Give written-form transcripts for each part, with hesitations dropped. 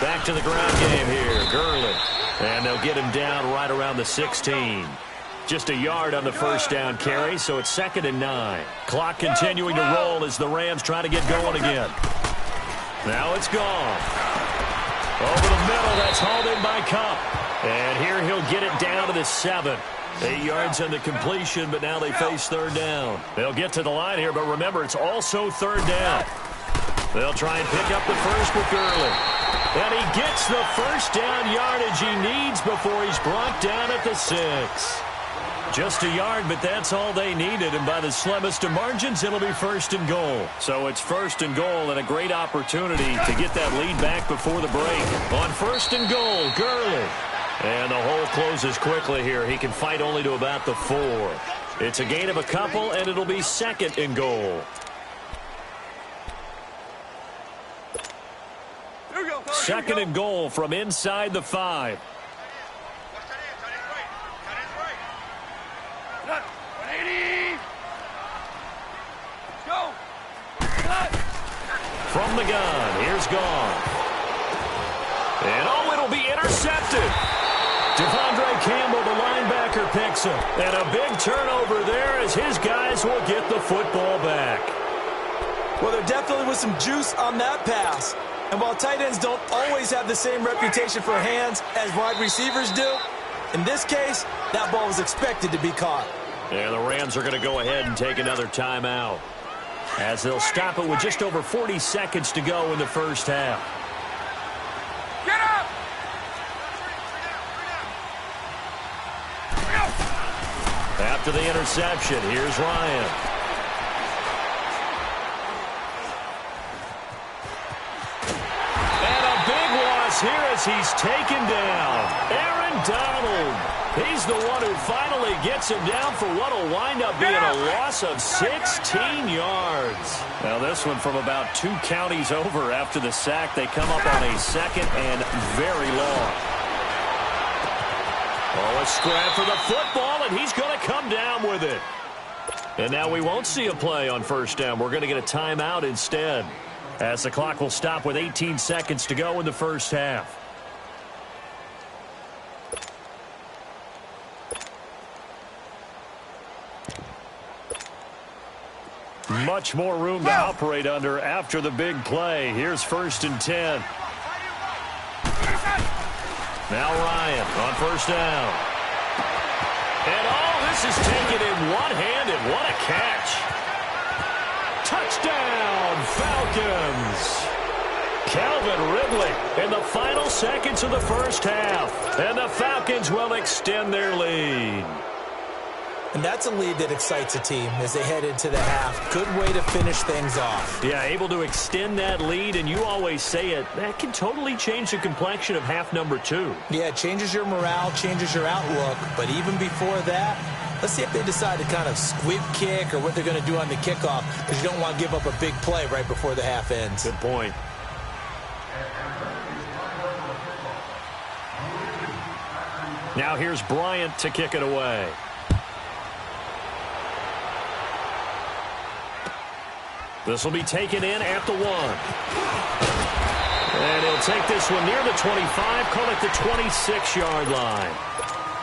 Back to the ground game here. Gurley. And they'll get him down right around the 16. Just a yard on the first down carry, so it's 2nd and 9. Clock continuing to roll as the Rams try to get going again. Now it's gone. Over the middle, that's hauled in by Cup. And here he'll get it down to the 7. 8 yards on the completion, but now they face 3rd down. They'll get to the line here, but remember, it's also 3rd down. They'll try and pick up the first with Gurley. And he gets the first down yardage he needs before he's brought down at the 6. Just a yard, but that's all they needed. And by the slimmest of margins, it'll be 1st and goal. So it's 1st and goal and a great opportunity to get that lead back before the break. On 1st and goal, Gurley. And the hole closes quickly here. He can fight only to about the 4. It's a gain of a couple, and it'll be 2nd and goal. Second and goal from inside the 5. From the gun, here's Gone. And oh, it'll be intercepted. Devondre Campbell, the linebacker, picks him. And a big turnover there as his guys will get the football back. Well, there definitely was some juice on that pass. And while tight ends don't always have the same reputation for hands as wide receivers do, in this case, that ball was expected to be caught. And the Rams are going to go ahead and take another timeout, as they'll stop it with just over 40 seconds to go in the first half. Get up! After the interception, here's Ryan. And a big loss here as he's taken down. Aaron Donald. He's the one who finally gets him down for what will wind up being a loss of 16 yards. Now this one from about 2 counties over after the sack. They come up on a 2nd and very long. Oh, a scrap for the football, and he's going to come down with it. And now we won't see a play on 1st down. We're going to get a timeout instead, as the clock will stop with 18 seconds to go in the first half. Much more room to operate under after the big play. Here's 1st and 10. Now Ryan on 1st down. And oh, this is taken in one-handed. What a catch. Touchdown, Falcons. Calvin Ridley in the final seconds of the first half. And the Falcons will extend their lead. And that's a lead that excites a team as they head into the half. Good way to finish things off. Yeah, able to extend that lead, and you always say it, that can totally change the complexion of half number 2. Yeah, it changes your morale, changes your outlook. But even before that, let's see if they decide to kind of squib kick or what they're going to do on the kickoff, because you don't want to give up a big play right before the half ends. Good point. Now here's Bryant to kick it away. This will be taken in at the 1. And he'll take this one near the 25, call it the 26-yard line.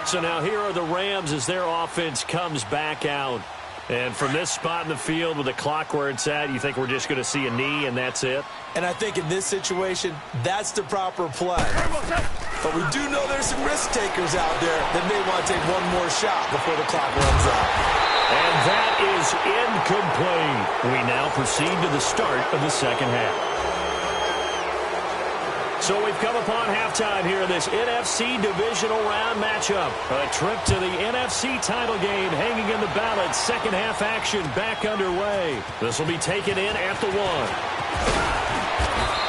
So now here are the Rams as their offense comes back out. And from this spot in the field with the clock where it's at, you think we're just going to see a knee and that's it? And I think in this situation, that's the proper play. But we do know there's some risk takers out there that may want to take one more shot before the clock runs out. And that is incomplete. We now proceed to the start of the second half. So we've come upon halftime here in this NFC divisional round matchup. A trip to the NFC title game hanging in the balance. Second half action back underway. This will be taken in at the 1.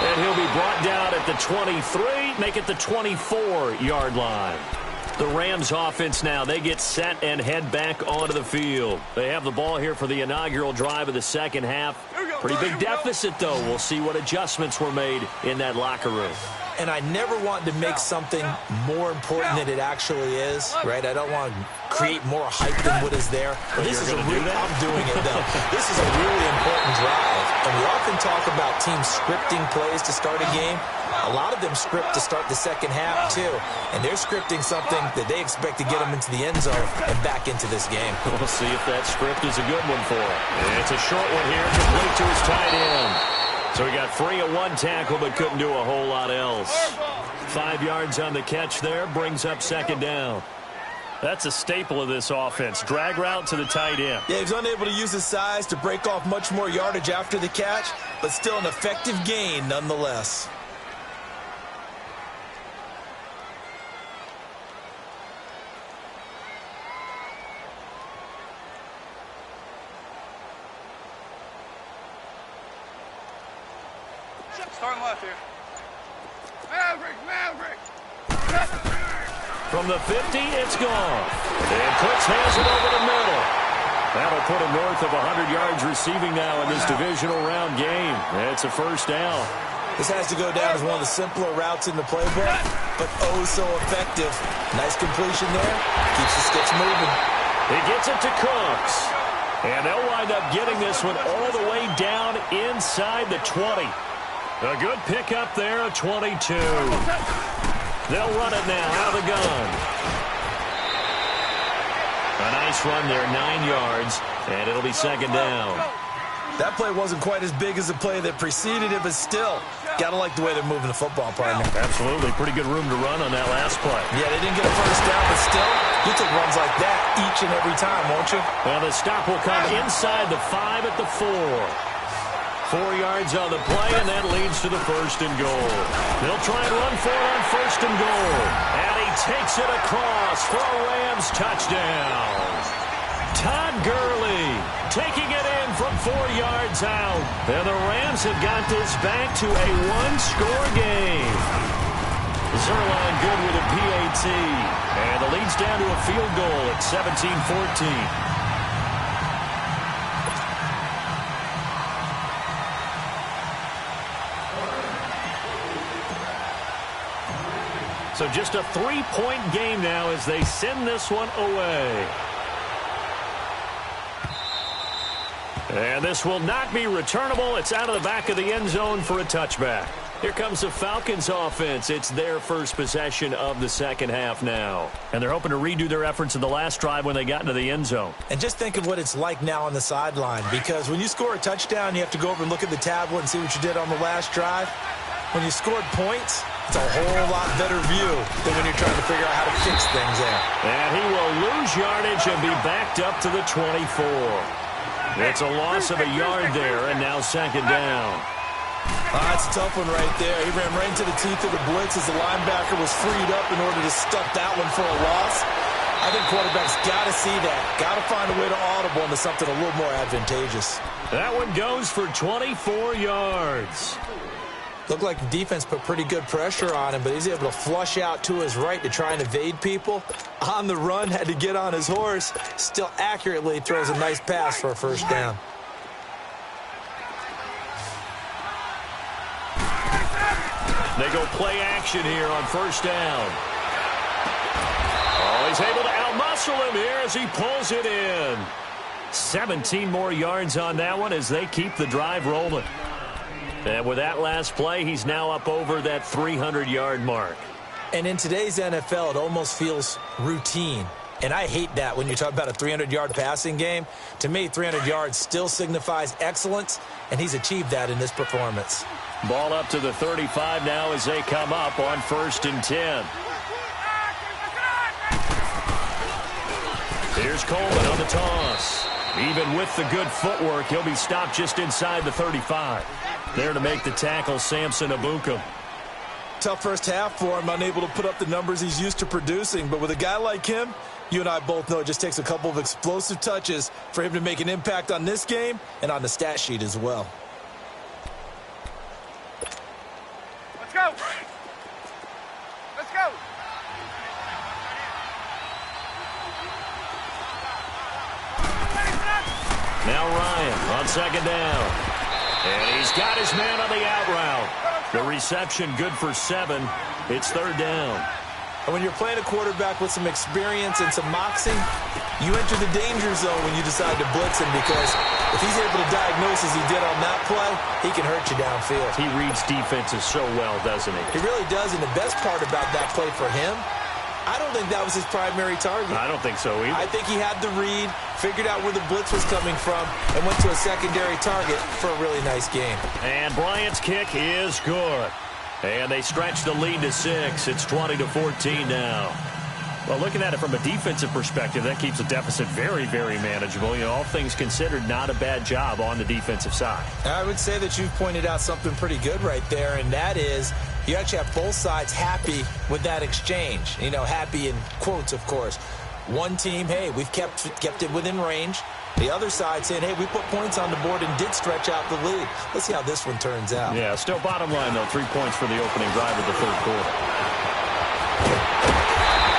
And he'll be brought down at the 23, make it the 24-yard line. The Rams offense now, they get set and head back onto the field. They have the ball here for the inaugural drive of the second half. Pretty big deficit, though. We'll see what adjustments were made in that locker room. And I never want to make something more important than it actually is, right? I don't want to create more hype than what is there. But this is I'm doing it, though. This is a really important drive. And we often talk about teams scripting plays to start a game. A lot of them script to start the second half, too. And they're scripting something that they expect to get them into the end zone and back into this game. We'll see if that script is a good one for him. It's a short one here, complete to his tight end. So he got free of one tackle, but couldn't do a whole lot else. 5 yards on the catch there, brings up second down. That's a staple of this offense. Drag route to the tight end. Yeah, he's unable to use his size to break off much more yardage after the catch, but still an effective gain nonetheless. Starting left here. Maverick! From the 50, it's gone. And Cooks hands it over the middle. That'll put him north of 100 yards receiving now in this divisional round game. It's a first down. This has to go down as one of the simpler routes in the playbook, but oh so effective. Nice completion there. Keeps the sticks moving. He gets it to Cooks. And they'll wind up getting this one all the way down inside the 20. A good pickup there, a 22. They'll run it now out of the gun. A nice run there, 9 yards, and it'll be second down. That play wasn't quite as big as the play that preceded it, but still, gotta like the way they're moving the football, partner. Absolutely, pretty good room to run on that last play. Yeah, they didn't get a first down, but still, you take runs like that each and every time, won't you? Well, the stop will come inside the 5 at the 4. 4 yards on the play, and that leads to the first and goal. They'll try and run for it on first and goal. And he takes it across for a Rams touchdown. Todd Gurley taking it in from 4 yards out. And the Rams have got this back to a one-score game. Zerline good with a PAT. And the lead's down to a field goal at 17-14. So just a 3-point game now as they send this one away. And this will not be returnable. It's out of the back of the end zone for a touchback. Here comes the Falcons offense. It's their first possession of the second half now. And they're hoping to redo their efforts in the last drive when they got into the end zone. And just think of what it's like now on the sideline, because when you score a touchdown, you have to go over and look at the tablet and see what you did on the last drive. When you scored points, it's a whole lot better view than when you're trying to figure out how to fix things there. And he will lose yardage and be backed up to the 24. It's a loss of a yard there, and now second down. That's a tough one right there. He ran right into the teeth of the blitz as the linebacker was freed up in order to stuff that one for a loss. I think quarterbacks got to see that. Got to find a way to audible into something a little more advantageous. That one goes for 24 yards. Looked like the defense put pretty good pressure on him, but he's able to flush out to his right to try and evade people. On the run, had to get on his horse. Still accurately throws a nice pass for a first down. They go play action here on first down. Oh, he's able to outmuscle him here as he pulls it in. 17 more yards on that one as they keep the drive rolling. And with that last play, he's now up over that 300-yard mark. And in today's NFL, it almost feels routine. And I hate that when you talk about a 300-yard passing game. To me, 300 yards still signifies excellence, and he's achieved that in this performance. Ball up to the 35 now as they come up on 1st and 10. Here's Coleman on the toss. Even with the good footwork, he'll be stopped just inside the 35. There to make the tackle, Samson Ebukam. Tough first half for him, unable to put up the numbers he's used to producing. But with a guy like him, you and I both know it just takes a couple of explosive touches for him to make an impact on this game and on the stat sheet as well. Let's go. Let's go. Now Ryan on second down. And he's got his man on the out route. The reception good for 7. It's third down. And when you're playing a quarterback with some experience and some moxie, you enter the danger zone when you decide to blitz him, because if he's able to diagnose as he did on that play, he can hurt you downfield. He reads defenses so well, doesn't he? He really does, and the best part about that play for him, I don't think that was his primary target. I don't think so either. I think he had the read, figured out where the blitz was coming from, and went to a secondary target for a really nice game. And Bryant's kick is good. And they stretch the lead to 6. It's 20-14 now. Well, looking at it from a defensive perspective, that keeps the deficit very, very manageable. You know, all things considered, not a bad job on the defensive side. I would say that you've pointed out something pretty good right there, and that is you actually have both sides happy with that exchange. You know, happy in quotes, of course. One team, hey, we've kept it within range. The other side saying, hey, we put points on the board and did stretch out the lead. Let's see how this one turns out. Yeah, still bottom line, though, 3 points for the opening drive of the third quarter.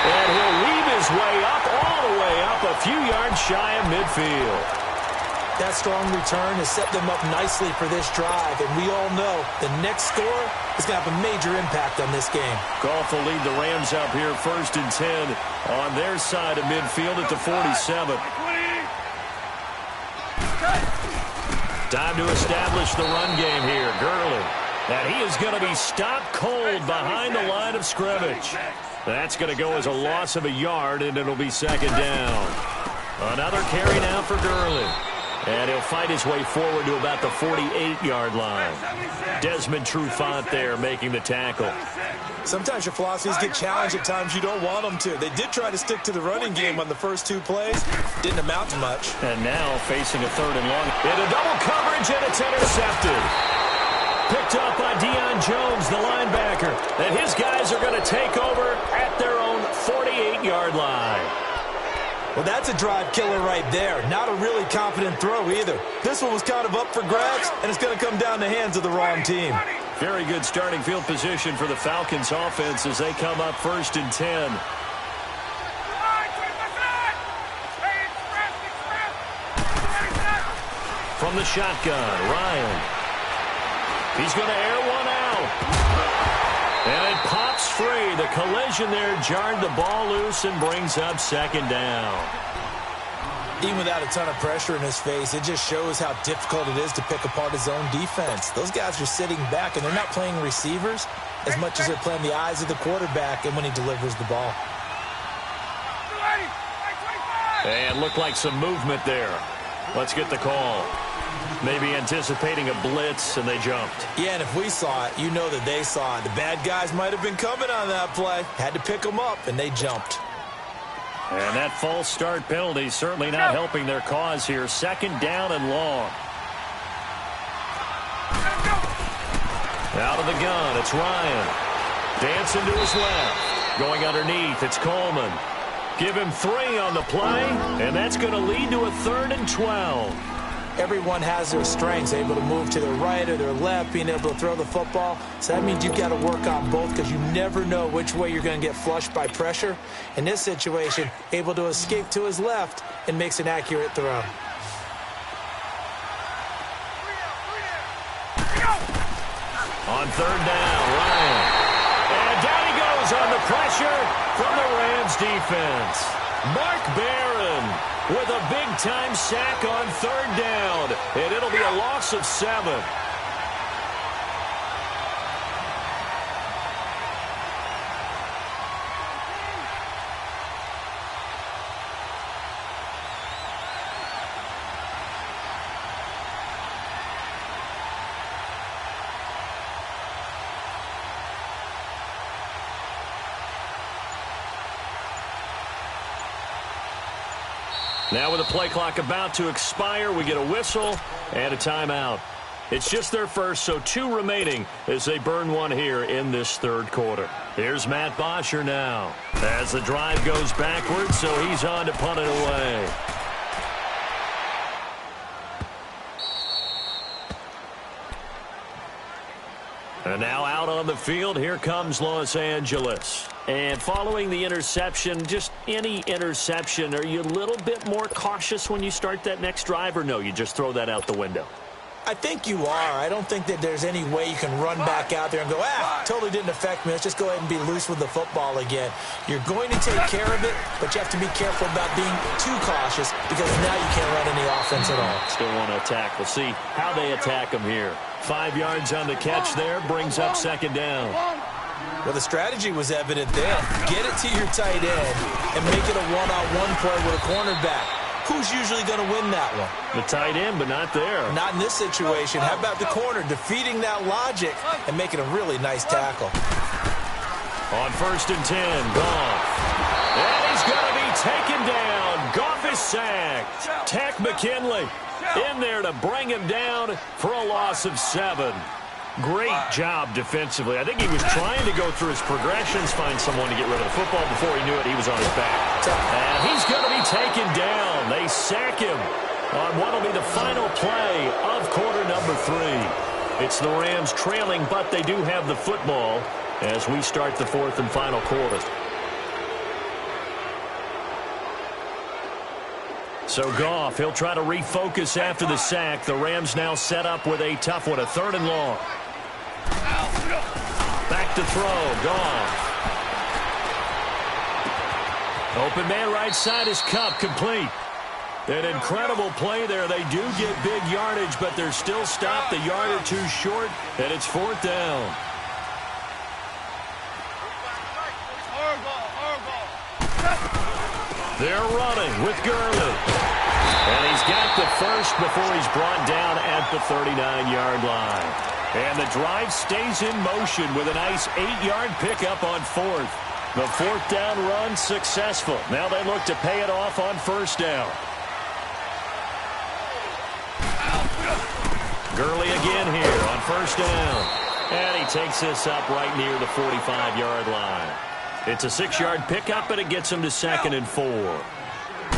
And he'll weave his way up, all the way up, a few yards shy of midfield. That strong return has set them up nicely for this drive, and we all know the next score is going to have a major impact on this game. Goff will lead the Rams up here 1st and 10 on their side of midfield at the 47. Time to establish the run game here. Gurley. And he is going to be stopped cold behind the line of scrimmage. That's going to go as a loss of a yard, and it'll be second down. Another carry now for Gurley. And he'll fight his way forward to about the 48-yard line. Desmond Trufant there making the tackle. Sometimes your philosophies get challenged at times you don't want them to. They did try to stick to the running game on the first 2 plays. Didn't amount to much. And now facing a 3rd and long. Into double coverage, and it's intercepted. Picked up by Deion Jones, the linebacker. And his guys are going to take over at their own 48-yard line. Well, that's a drive killer right there. Not a really confident throw either. This one was kind of up for grabs, and it's going to come down the hands of the wrong team. Very good starting field position for the Falcons offense as they come up 1st and 10. From the shotgun, Ryan. He's going to air one out. And it pops free. The collision there jarred the ball loose and brings up second down. Even without a ton of pressure in his face, it just shows how difficult it is to pick apart his own defense. Those guys are sitting back, and they're not playing receivers as much as they're playing the eyes of the quarterback and when he delivers the ball. And looked like some movement there. Let's get the call. Maybe anticipating a blitz, and they jumped. Yeah, and if we saw it, you know that they saw it. The bad guys might have been coming on that play. Had to pick them up, and they jumped. And that false start penalty certainly not helping their cause here. Second down and long. Out of the gun, it's Ryan. Dancing to his left. Going underneath, it's Coleman. Give him 3 on the play, and that's going to lead to a 3rd and 12. Everyone has their strengths, able to move to their right or their left, being able to throw the football. So that means you've got to work on both because you never know which way you're going to get flushed by pressure. In this situation, able to escape to his left and makes an accurate throw. On 3rd down, Ryan. And down he goes on the pressure from the Rams defense. Mark Barron with a big-time sack on 3rd down. And it'll be a loss of 7. Now with the play clock about to expire, we get a whistle and a timeout. It's just their first, so 2 remaining as they burn one here in this 3rd quarter. Here's Matt Bosher now as the drive goes backwards, so he's on to punt it away. And now out on the field, here comes Los Angeles. And following the interception, just any interception, are you a little bit more cautious when you start that next drive, or no, you just throw that out the window? I think you are. I don't think that there's any way you can run back out there and go, totally didn't affect me. Let's just go ahead and be loose with the football again. You're going to take care of it, but you have to be careful about being too cautious because now you can't run any offense at all. Still want to attack. We'll see how they attack him here. 5 yards on the catch there, brings up second down. Well, the strategy was evident there. Get it to your tight end and make it a one-on-one play with a cornerback. Who's usually going to win that one? The tight end, but not there. Not in this situation. How about the corner defeating that logic and making a really nice tackle? On 1st and 10, Goff. And he's going to be taken down. Goff is sacked. Tech McKinley in there to bring him down for a loss of 7. Great job defensively. I think he was trying to go through his progressions, find someone to get rid of the football. Before he knew it, he was on his back. And he's going to be taken down. They sack him on what will be the final play of quarter number 3. It's the Rams trailing, but they do have the football as we start the 4th and final quarter. So Goff, he'll try to refocus after the sack. The Rams now set up with a tough one, a 3rd and long. Back to throw, Goff. Open man right side is Kupp, complete. An incredible play there. They do get big yardage, but they're still stopped a yard or two short, and it's 4th down. They're running with Gurley. And he's got the first before he's brought down at the 39-yard line. And the drive stays in motion with a nice 8-yard pickup on 4th. The 4th down run successful. Now they look to pay it off on 1st down. Gurley again here on 1st down. And he takes this up right near the 45-yard line. It's a 6-yard pickup, and it gets him to 2nd and 4.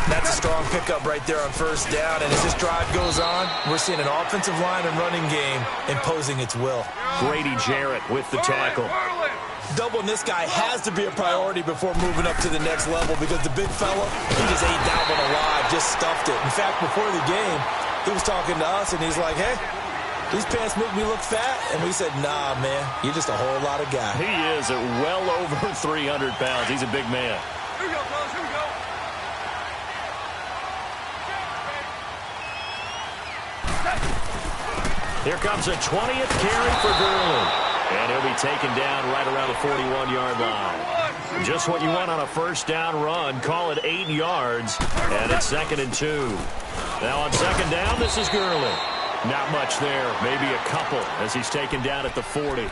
That's a strong pickup right there on 1st down. And as this drive goes on, we're seeing an offensive line and running game imposing its will. Grady Jarrett with the tackle. Doubling this guy has to be a priority before moving up to the next level because the big fella, he just ate that one alive, just stuffed it. In fact, before the game, he was talking to us, and he's like, hey, these pants make me look fat. And we said, nah, man, you're just a whole lot of guy. He is at well over 300 pounds. He's a big man. Here we go, fellas, here we go. Here comes a 20th carry for Gurley. And he'll be taken down right around the 41-yard line. Just what you want on a 1st down run. Call it 8 yards. And it's 2nd and 2. Now on 2nd down, this is Gurley. Not much there. Maybe a couple as he's taken down at the 40.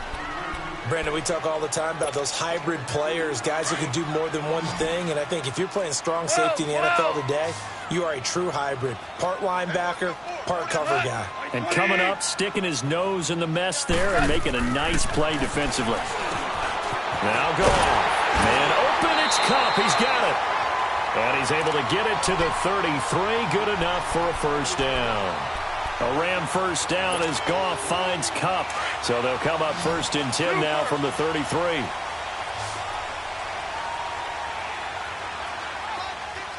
Brandon, we talk all the time about those hybrid players, guys who can do more than one thing. And I think if you're playing strong safety in the NFL today, you are a true hybrid. Part linebacker, part cover guy. And coming up, sticking his nose in the mess there and making a nice play defensively. Now Goff. Man open, it's Kupp. He's got it. And he's able to get it to the 33. Good enough for a 1st down. A Ram 1st down as Goff finds Kupp. So they'll come up 1st and 10 now from the 33.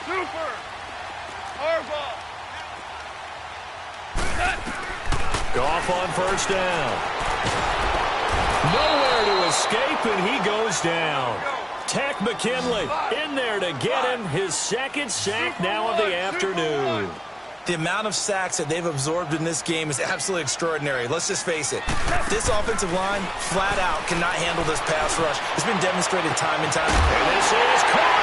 Super. Harbaugh. Goff on 1st down. Nowhere to escape, and he goes down. Tech McKinley in there to get him his 2nd sack now of the afternoon. The amount of sacks that they've absorbed in this game is absolutely extraordinary. Let's just face it. This offensive line, flat out, cannot handle this pass rush. It's been demonstrated time and time. And this is caught.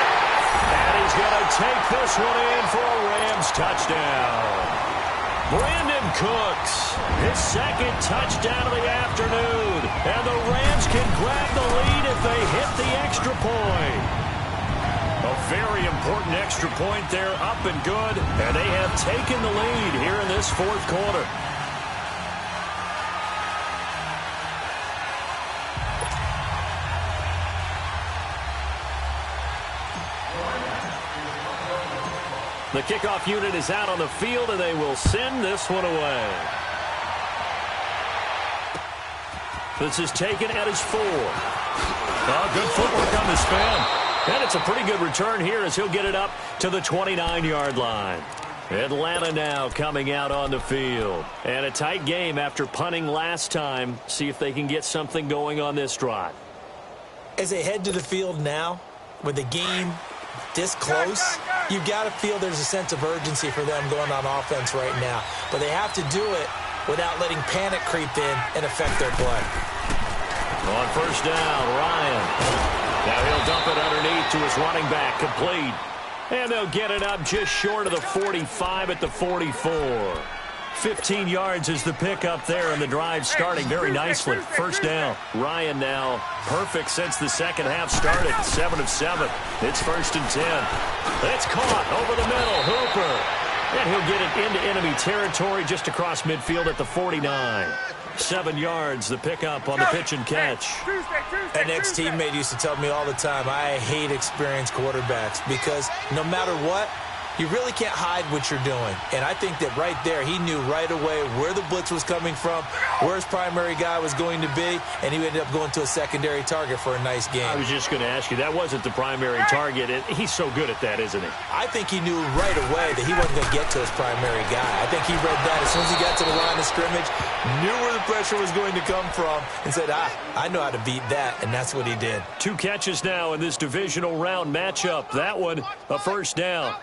And he's going to take this one in for a Rams touchdown. Brandon Cooks, his 2nd touchdown of the afternoon. And the Rams can grab the lead if they hit the extra point. A very important extra point there, up and good. And they have taken the lead here in this 4th quarter. The kickoff unit is out on the field, and they will send this one away. This is taken at his 4. Oh, good footwork on the spin. And it's a pretty good return here as he'll get it up to the 29-yard line. Atlanta now coming out on the field. And a tight game after punting last time. See if they can get something going on this drive. As they head to the field now, with the game this close, you've got to feel there's a sense of urgency for them going on offense right now. But they have to do it without letting panic creep in and affect their play. On first down, Ryan. Now he'll dump it underneath to his running back, complete. And they'll get it up just short of the 45 at the 44. 15 yards is the pickup there, and the drive starting very nicely. First down. Ryan now perfect since the second half started. 7 of 7. It's 1st and 10. It's caught over the middle. Hooper. And he'll get it into enemy territory just across midfield at the 49. 7 yards, the pickup on the pitch and catch. An ex-teammate used to tell me all the time, I hate experienced quarterbacks because no matter what, you really can't hide what you're doing. And I think that right there, he knew right away where the blitz was coming from, where his primary guy was going to be, and he ended up going to a secondary target for a nice game. I was just going to ask you, that wasn't the primary target. And he's so good at that, isn't he? I think he knew right away that he wasn't going to get to his primary guy. I think he read that as soon as he got to the line of scrimmage, knew where the pressure was going to come from, and said, I know how to beat that, and that's what he did. 2 catches now in this divisional round matchup. That one, a first down.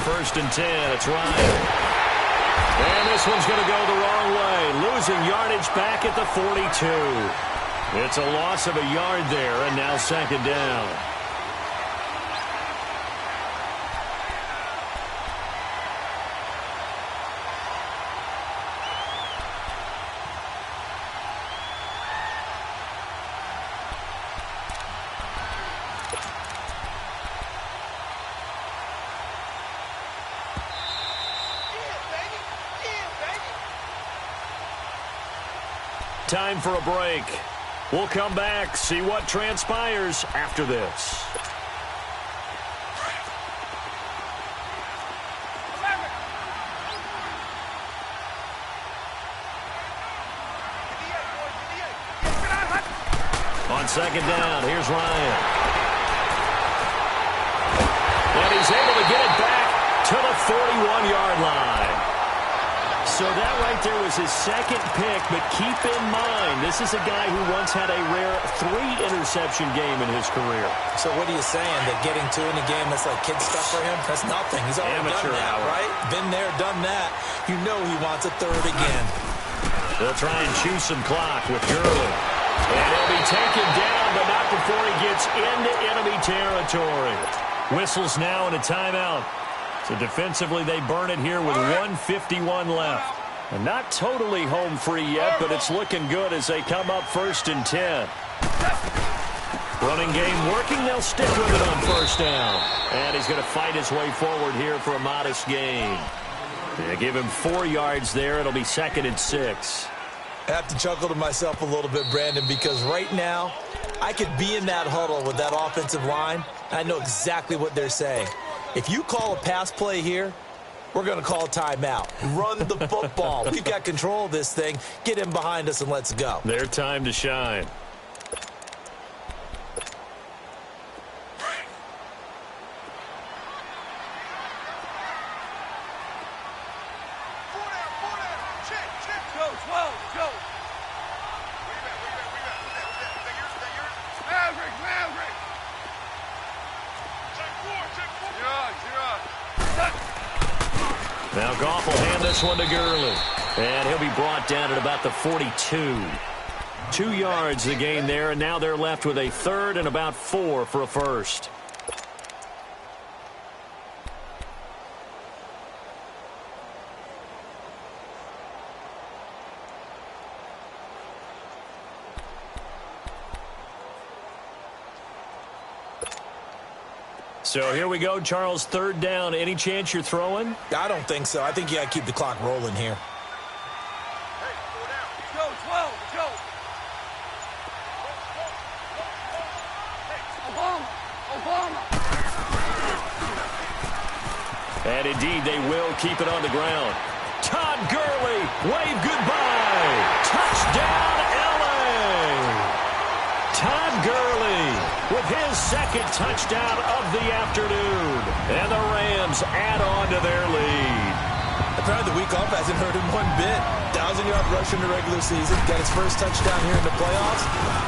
First and 10, it's Ryan. And this one's going to go the wrong way. Losing yardage back at the 42. It's a loss of a yard there, and now second down. Time for a break. We'll come back, see what transpires after this. On second down, here's Ryan. And he's able to get it back to the 41-yard line. So that right there was his second pick, but keep in mind, this is a guy who once had a rare 3-interception game in his career. So what are you saying, that getting 2 in a game, that's like kid stuff for him? That's nothing. He's already amateur done that, hour. right? Been there, done that. You know he wants a third again. They'll try and chew some clock with Gurley. And he'll be taken down, but not before he gets into enemy territory. Whistles now and a timeout. So defensively, they burn it here with 1:51 left. And not totally home free yet, but it's looking good as they come up 1st and 10. Running game working. They'll stick with it on first down. And he's going to fight his way forward here for a modest gain. They give him 4 yards there. It'll be 2nd and 6. I have to chuckle to myself a little bit, Brandon, because right now, I could be in that huddle with that offensive line. I know exactly what they're saying. If you call a pass play here, we're going to call a timeout. Run the football. We've got control of this thing. Get in behind us and let's go. Their time to shine. Now Goff will hand this one to Gurley. And he'll be brought down at about the 42. 2 yards the gain there, and now they're left with a 3rd and about 4 for a first. So here we go, Charles, 3rd down. Any chance you're throwing? I don't think so. I think you got to keep the clock rolling here. Hey, 4 down. Go, 12, go. Hey, Obama. And indeed, they will keep it on the ground. Gurley. Wave goodbye. Touchdown, L.A. Todd Gurley with his second touchdown of the afternoon. And the Rams add on to their lead. Apparently the week off hasn't hurt him one bit. 1,000-yard rush in the regular season. Got his first touchdown here in the playoffs.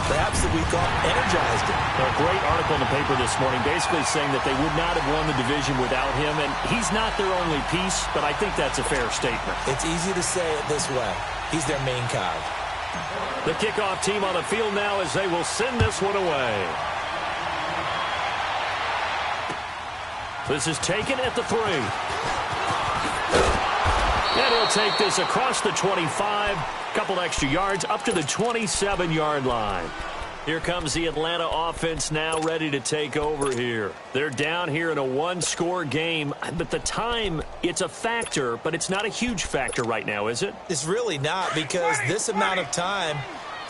Perhaps the week off energized him. A great article in the paper this morning basically saying that they would not have won the division without him. And he's not their only piece, but I think that's a fair statement. It's easy to say it this way. He's their main cog. The kickoff team on the field now as they will send this one away. This is taken at the 3. And he'll take this across the 25. Couple extra yards up to the 27-yard line. Here comes the Atlanta offense now ready to take over here. They're down here in a one-score game. But the time, it's a factor, but it's not a huge factor right now, is it? It's really not, because this amount of time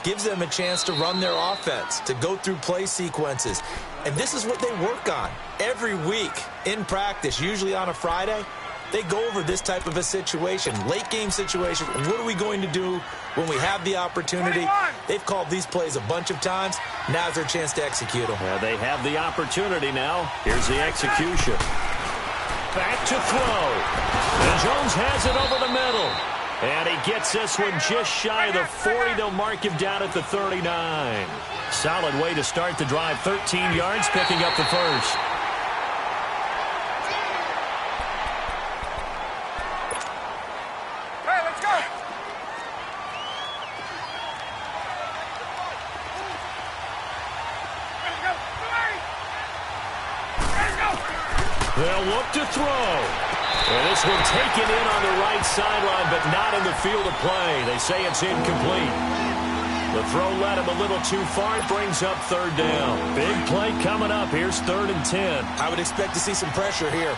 gives them a chance to run their offense, to go through play sequences. And this is what they work on every week in practice, usually on a Friday. They go over this type of a situation, late-game situation. What are we going to do when we have the opportunity? They've called these plays a bunch of times. Now's their chance to execute them. Yeah, they have the opportunity now. Here's the execution. Back to throw. And Jones has it over the middle. And he gets this one just shy of the 40. They'll mark him down at the 39. Solid way to start the drive. 13 yards, picking up the first. They'll look to throw. And this one taken in on the right sideline, but not in the field of play. They say it's incomplete. The throw led him a little too far. It brings up third down. Big play coming up. Here's 3rd and 10. I would expect to see some pressure here.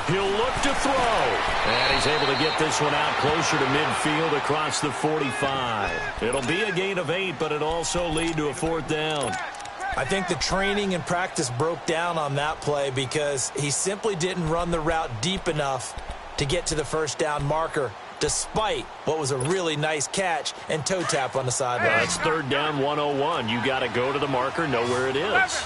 He'll look to throw. And he's able to get this one out closer to midfield across the 45. It'll be a gain of 8, but it'll also lead to a 4th down. I think the training and practice broke down on that play because he simply didn't run the route deep enough to get to the first down marker, despite what was a really nice catch and toe tap on the sideline. That's 3rd down 101. You got to go to the marker, know where it is.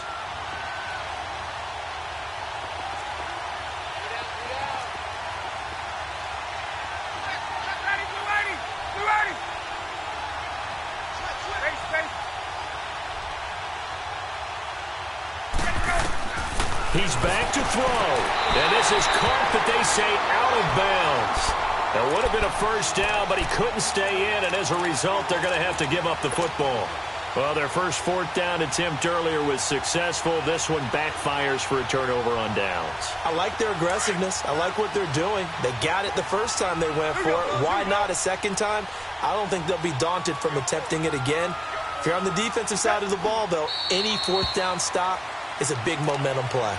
He's back to throw. And this is caught, but they say out of bounds. That would have been a first down, but he couldn't stay in, and as a result, they're going to have to give up the football. Well, their first 4th down attempt earlier was successful. This one backfires for a turnover on downs. I like their aggressiveness. I like what they're doing. They got it the first time they went for it. Why not a second time? I don't think they'll be daunted from attempting it again. If you're on the defensive side of the ball, though, any 4th down stop is a big momentum play.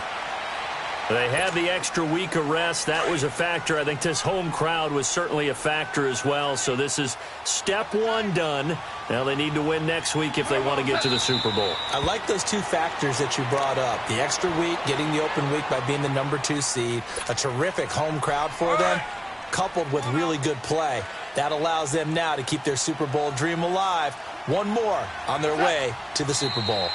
They had the extra week of rest. That was a factor. I think this home crowd was certainly a factor as well. So this is step 1 done. Now they need to win next week if they want to get to the Super Bowl. I like those 2 factors that you brought up. The extra week, getting the open week by being the number 2 seed, a terrific home crowd for them, coupled with really good play. That allows them now to keep their Super Bowl dream alive. One more on their way to the Super Bowl.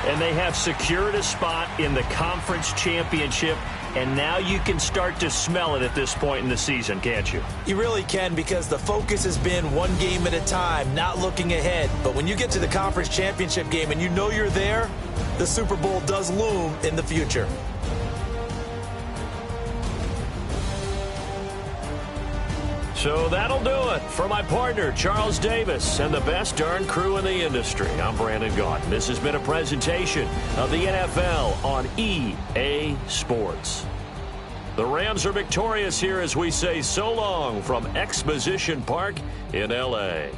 And they have secured a spot in the conference championship, and now you can start to smell it at this point in the season, can't you? You really can, because the focus has been one game at a time, not looking ahead. But when you get to the conference championship game and you know you're there, the Super Bowl does loom in the future. So that'll do it for my partner, Charles Davis, and the best darn crew in the industry. I'm Brandon Gaudin. This has been a presentation of the NFL on EA Sports. The Rams are victorious here as we say so long from Exposition Park in L.A.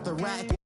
got the rack.